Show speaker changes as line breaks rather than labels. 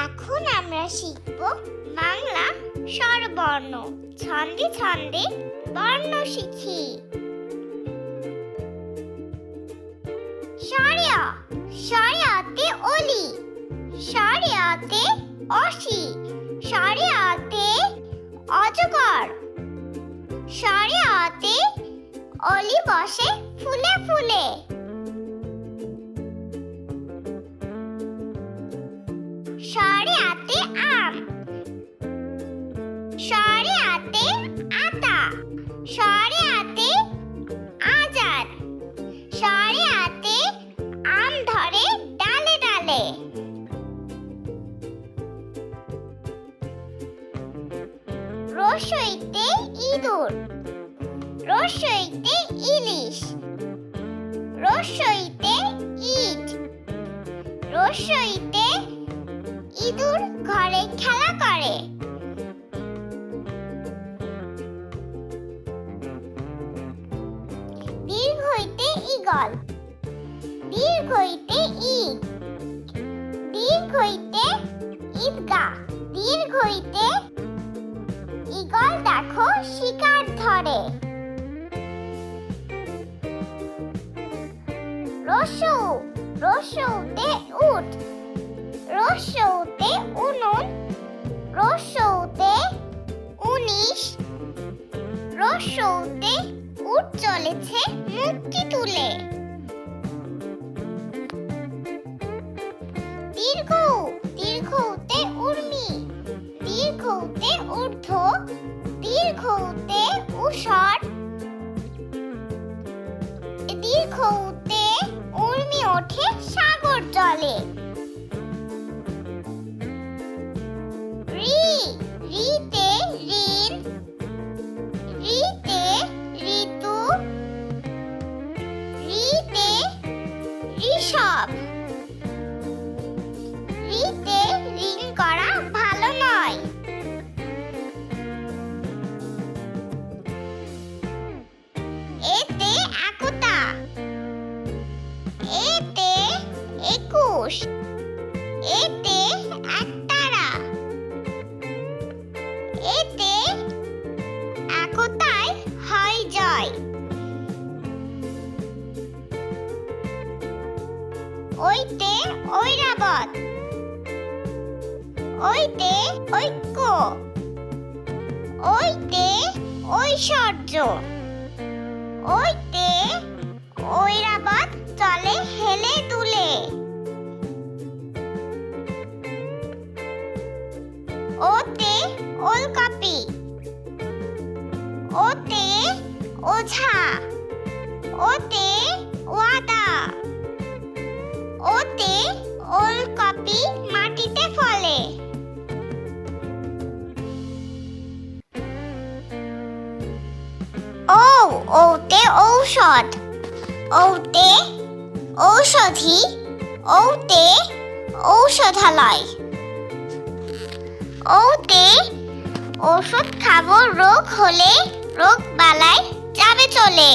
এখন আমরা শিখব বাংলা স্বরবর্ণ। ছন্দে ছন্দে বর্ণ শিখি। স্বরে অ, স্বরে অতে অলি, স্বরে অতে অসি, স্বরে অতে অজগর, স্বরে অতে অলি বসে ফুলে ফুলে। স্বরে আতে আম, স্বরে আতে আতা, স্বরে আতে আজাদ, স্বরে আতে আম ধরে ডালে ডালে। রসইতে ইঁদুর, রসইতে ইলিশ, রসইতে ইট, রসইতে ইঁদুর ঘরে খেলা করে। দীর্ঘইতে ঈগল, দীর্ঘইতে ইট, দীর্ঘইতে ঈদগাহ, দীর্ঘইতে ঈগল দেখো শিকার ধরে। রস্যৌ, রস্যৌতে উট, রস্যৌতে উনুন, রস্যৌতে 19, রস্যৌতে উট চলেছে মুক্তি তুলে। দীর্ঘ, দীর্ঘতে উর্মি, দীর্ঘতে ঊর্ধ্ব, দীর্ঘতে ঊষর, দীর্ঘতে উর্মি ওঠে সাগর জলে। রি, রিতে ঋণ, রিতে ঋতু, রিতে ঋষভ, রিতে ঋণ করা ভালো নয়। এতে একতা, এতে 21, এতে একতারা, এতে একতায় হয় জয়। ওইতে ঐরাবত, ওইতে ঐক্য, ওইতে ঐশ্বর্য, ওইতে ঐরাবত চলে হেলে দুলে। ওতে ওলকপি, ওতে ওঝা, ওতে ওয়াদা, ওতে ওলকপি মাটিতে ফলে। ও, ওতে ঔষধ, ওতে ঔষধি, ওতে ঔষধালয়, ওতে ওষুধ খাবো রোগ হলে রোগ বালাই যাবে চলে।